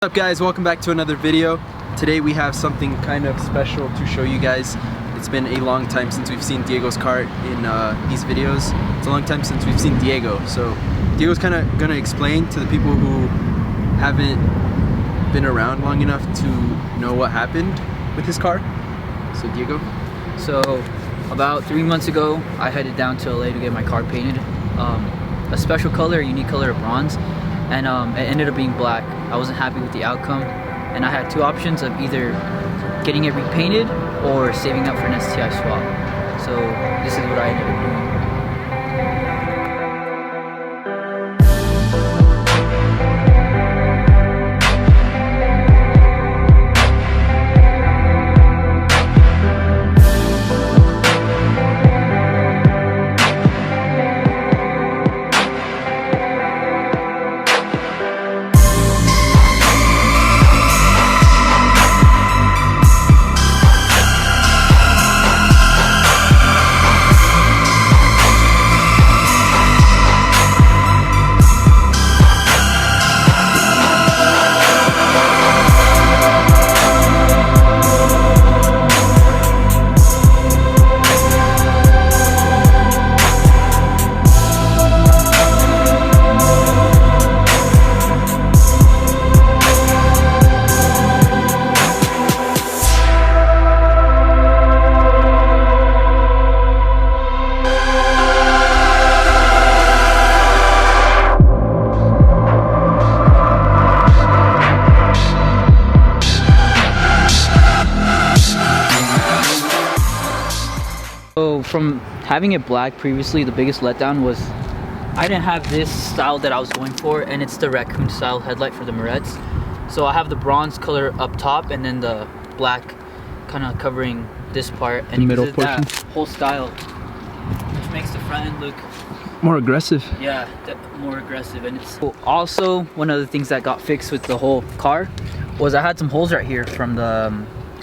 What's up guys, welcome back to another video. Today we have something kind of special to show you guys. It's been a long time since we've seen Diego's car in these videos. It's a long time since we've seen Diego. So Diego's kind of gonna explain to the people who haven't been around long enough to know what happened with his car. So Diego. So about 3 months ago, I headed down to LA to get my car painted. A special color, a unique color of bronze. And it ended up being black. I wasn't happy with the outcome, and I had two options of either getting it repainted or saving up for an STI swap. So this is what I ended up doing. So from having it black previously, the biggest letdown was I didn't have this style that I was going for, and it's the raccoon style headlight for the Morettes. So I have the bronze color up top and then the black kind of covering this part, and the middle portion. That whole style, which makes the front end look More aggressive. Yeah, more aggressive. And it's cool. Also, one of the things that got fixed with the whole car was I had some holes right here from the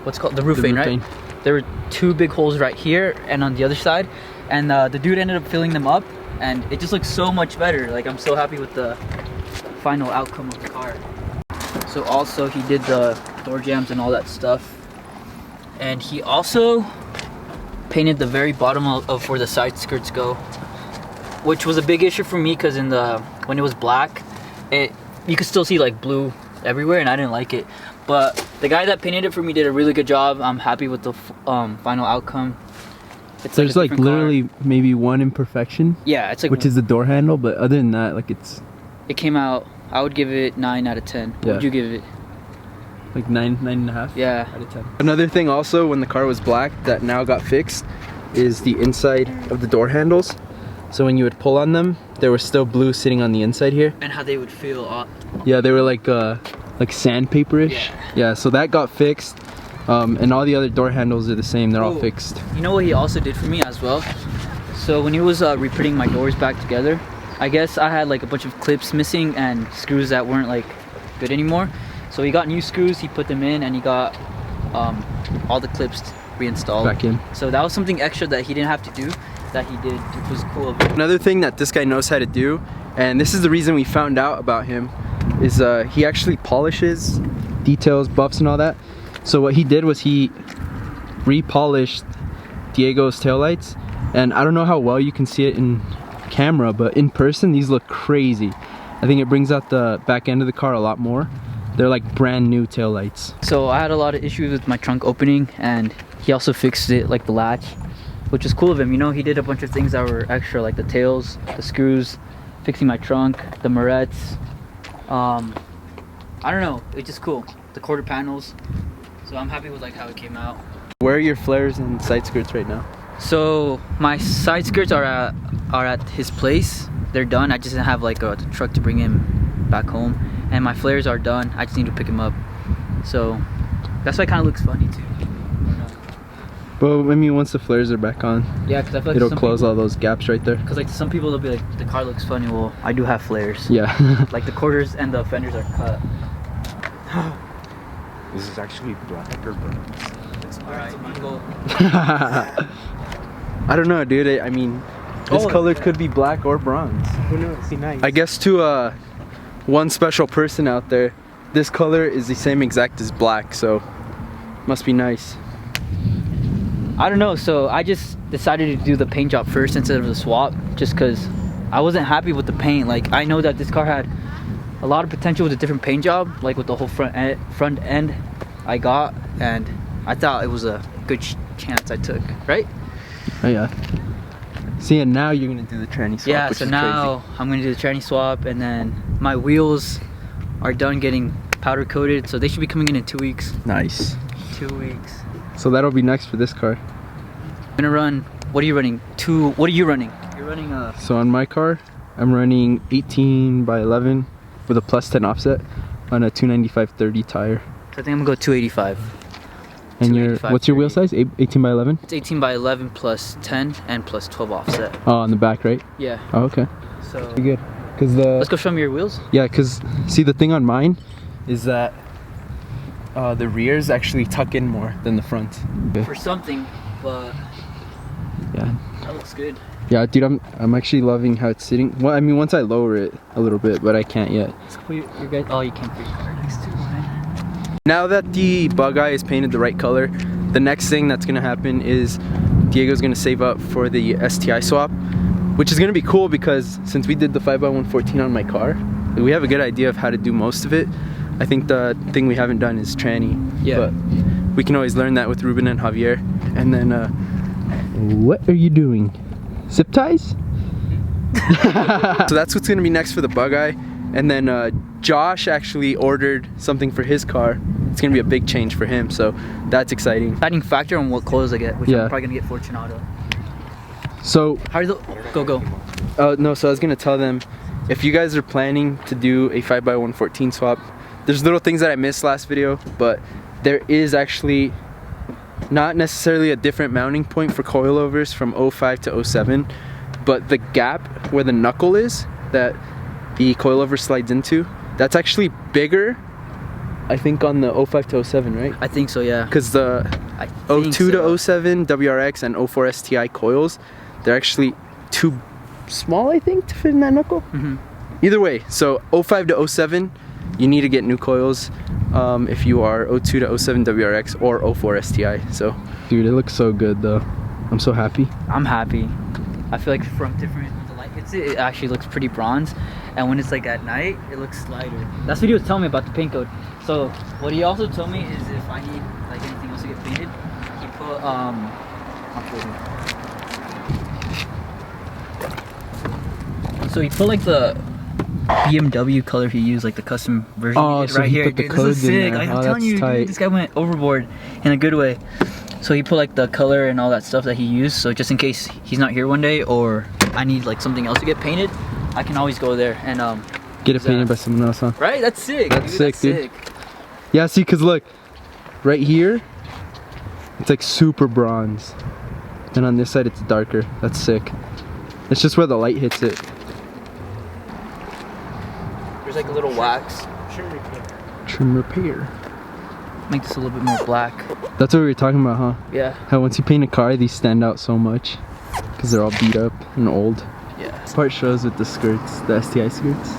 what's called the roof vane, right? There were two big holes right here and on the other side, and the dude ended up filling them up, and it just looks so much better. Like, I'm so happy with the final outcome of the car. So also he did the door jambs and all that stuff, and he also painted the very bottom of where the side skirts go, which was a big issue for me because when it was black, you could still see like blue everywhere, and I didn't like it. But the guy that painted it for me did a really good job. I'm happy with the final outcome. It's There's like literally car. Maybe one imperfection. Yeah, it's like, which is the door handle, but other than that, like it came out. I would give it 9 out of 10. What would you give it? Like 9.5. Yeah, out of 10. Another thing also, when the car was black, that now got fixed, is the inside of the door handles. So when you would pull on them, there was still blue sitting on the inside here. And how they would feel. Yeah, they were like sandpaper-ish. Yeah, so that got fixed. And all the other door handles are the same. They're all fixed. You know what he also did for me as well? So when he was reputting my doors back together, I guess I had like a bunch of clips missing and screws that weren't like good anymore. So he got new screws, he put them in, and he got all the clips reinstalled back in. So that was something extra that he didn't have to do, that he did, which was cool. Another thing that this guy knows how to do, and this is the reason we found out about him, is he actually polishes details, buffs and all that. So what he did was he repolished Diego's taillights, and I don't know how well you can see it in camera, but in person these look crazy. I think it brings out the back end of the car a lot more. They're like brand new taillights. So I had a lot of issues with my trunk opening, and he also fixed it, like the latch, which is cool of him. You know, he did a bunch of things that were extra, like the tails, the screws, fixing my trunk, the Morettes. I don't know, it's just cool. The quarter panels. So I'm happy with like how it came out. Where are your flares and side skirts right now? So my side skirts are at his place. They're done. I just didn't have like a truck to bring him back home. And my flares are done. I just need to pick him up. So that's why it kind of looks funny too. Well, I mean, once the flares are back on, yeah, because I feel like it'll close all those gaps right there. Because like some people, they'll be like, the car looks funny. Well, I do have flares. Yeah. Like the quarters and the fenders are cut. This is actually black or brown? Alright, you go. I don't know, dude. I mean, this color could be black or bronze. Who knows? See, nice. I guess to one special person out there, this color is the same exact as black, so must be nice. I don't know, so I just decided to do the paint job first instead of the swap, just because I wasn't happy with the paint. Like, I know that this car had a lot of potential with a different paint job, like with the whole front end I got, and I thought it was a good chance I took, right? Oh yeah. See, and now you're gonna do the tranny swap. Yeah, which so is now crazy. I'm gonna do the tranny swap, and then my wheels are done getting powder coated, so they should be coming in 2 weeks. Nice. 2 weeks. So that'll be next for this car. I'm gonna run, what are you running? What are you running? You're running So on my car, I'm running 18 by 11 with a plus 10 offset on a 295/30 tire. So I think I'm gonna go 285. And what's your wheel size? 18 by 11? It's 18 by 11 plus 10 and plus 12 offset. Oh, on the back, right? Yeah. Oh, okay. So Pretty good. Cause let's go show me your wheels. Yeah, cause see, the thing on mine is that the rears actually tuck in more than the front. For something, but Yeah. that looks good. Yeah, dude, I'm actually loving how it's sitting. Well, I mean, once I lower it a little bit, but I can't yet. Let's put your guys. Oh, you can't put your car next to mine. Now that the bugeye is painted the right color, the next thing that's gonna happen is Diego's gonna save up for the STI swap, which is gonna be cool because since we did the 5x114 on my car, we have a good idea of how to do most of it. I think the thing we haven't done is tranny. Yeah. But we can always learn that with Ruben and Javier. And then, what are you doing? Zip ties? So that's what's gonna be next for the bugeye. And then Josh actually ordered something for his car. It's gonna be a big change for him, so that's exciting. Deciding factor on what coils I get, which Yeah. I'm probably gonna get Fortunato. So, How are the go? no, so I was gonna tell them, if you guys are planning to do a 5x114 swap, there's little things that I missed last video, but there is actually not necessarily a different mounting point for coilovers from 05 to 07, but the gap where the knuckle is that the coilover slides into, that's actually bigger, I think, on the 05 to 07, right? I think so, yeah. Because the I 02 think so. to 07 WRX and 04 STI coils, they're actually too small, I think, to fit in that knuckle. Mhm. Either way, so 05 to 07, you need to get new coils if you are 02 to 07 WRX or 04 STI. So, dude, it looks so good though. I'm so happy. I'm happy. I feel like from the light hits it, it actually looks pretty bronze, and when it's like at night, it looks lighter. That's what he was telling me about the paint code. So what he also told me is if I need like anything else to get painted, he put I'll show you. So he put like the BMW color he used, like the custom version he did so right he here. put the Dude, this is codes in sick. there. Like, Oh, I'm telling that's you, tight. dude, this guy went overboard in a good way. So he put like the color and all that stuff that he used, so just in case he's not here one day or I need like something else to get painted, I can always go there and Get it painted by someone else, huh? right? That's sick. That's sick, dude. Yeah, see, cause look, right here, it's like super bronze, and on this side it's darker. That's sick. It's just where the light hits it. There's like a little wax. Trim repair. Make this a little bit more black. That's what we were talking about, huh? Yeah. How once you paint a car, these stand out so much because they're all beat up and old. Yeah. This part shows with the skirts, the STI skirts.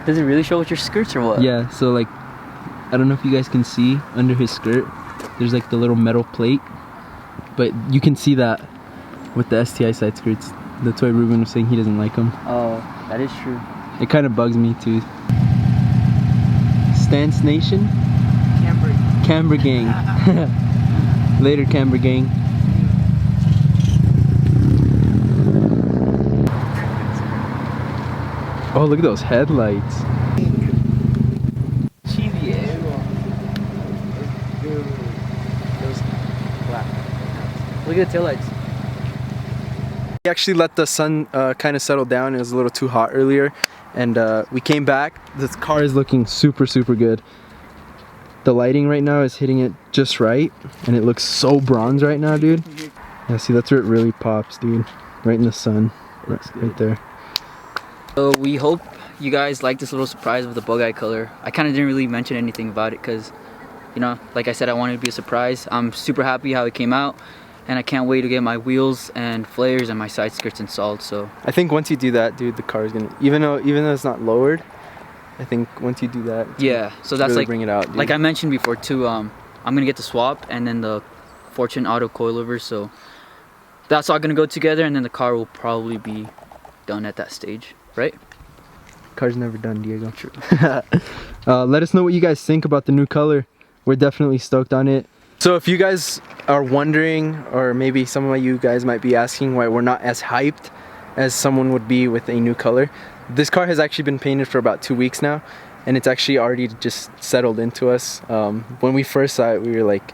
Does it really show with your skirts or what? Yeah, so like, I don't know if you guys can see under his skirt, there's like the little metal plate, but you can see that with the STI side skirts. That's why Ruben was saying he doesn't like them. Oh, that is true. It kind of bugs me too. Stance Nation, Canberra gang. Later, Canberra gang. Oh, look at those headlights. Look at the taillights. We actually let the sun kind of settle down. It was a little too hot earlier, and we came back. This car is looking super good. The lighting right now is hitting it just right, and it looks so bronze right now, dude. Yeah, see, that's where it really pops, dude. Right in the sun, right there. So we hope you guys like this little surprise of the bugeye color. I kind of didn't really mention anything about it because, you know, like I said, I wanted it to be a surprise. I'm super happy how it came out, and I can't wait to get my wheels and flares and my side skirts installed. So I think once you do that, dude, the car is gonna, even though it's not lowered, I think once you do that, Yeah, so that's really like bring it out, dude. like I mentioned before too. I'm gonna get the swap and then the Fortune auto coilover. So that's all gonna go together, and then the car will probably be done at that stage, right? Car's never done, Diego. True. Let us know what you guys think about the new color. We're definitely stoked on it. So if you guys are wondering, or maybe some of you guys might be asking why we're not as hyped as someone would be with a new color, this car has actually been painted for about 2 weeks now, and it's actually already just settled into us. When we first saw it, we were like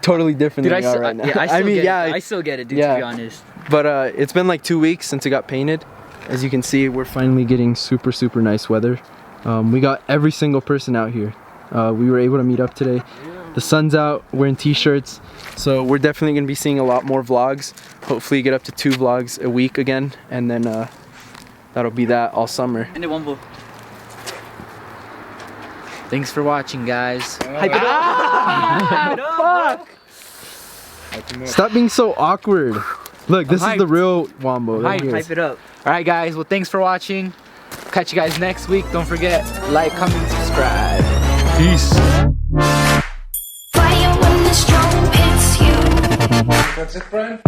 totally different than we are right now. Yeah, I still get it, dude, to be honest. But it's been like 2 weeks since it got painted. As you can see, we're finally getting super nice weather. We got every single person out here. We were able to meet up today. The sun's out, we're in t-shirts, so we're definitely gonna be seeing a lot more vlogs. Hopefully get up to 2 vlogs a week again, and then that'll be that all summer. And one more. Thanks for watching, guys. Hype it up! Fuck! Stop being so awkward. Look, this is the real Wombo. Right here. Hype it up. Alright guys, well thanks for watching. Catch you guys next week. Don't forget, like, comment, subscribe. Peace. Fire when the strong hits you. That's it, Brian?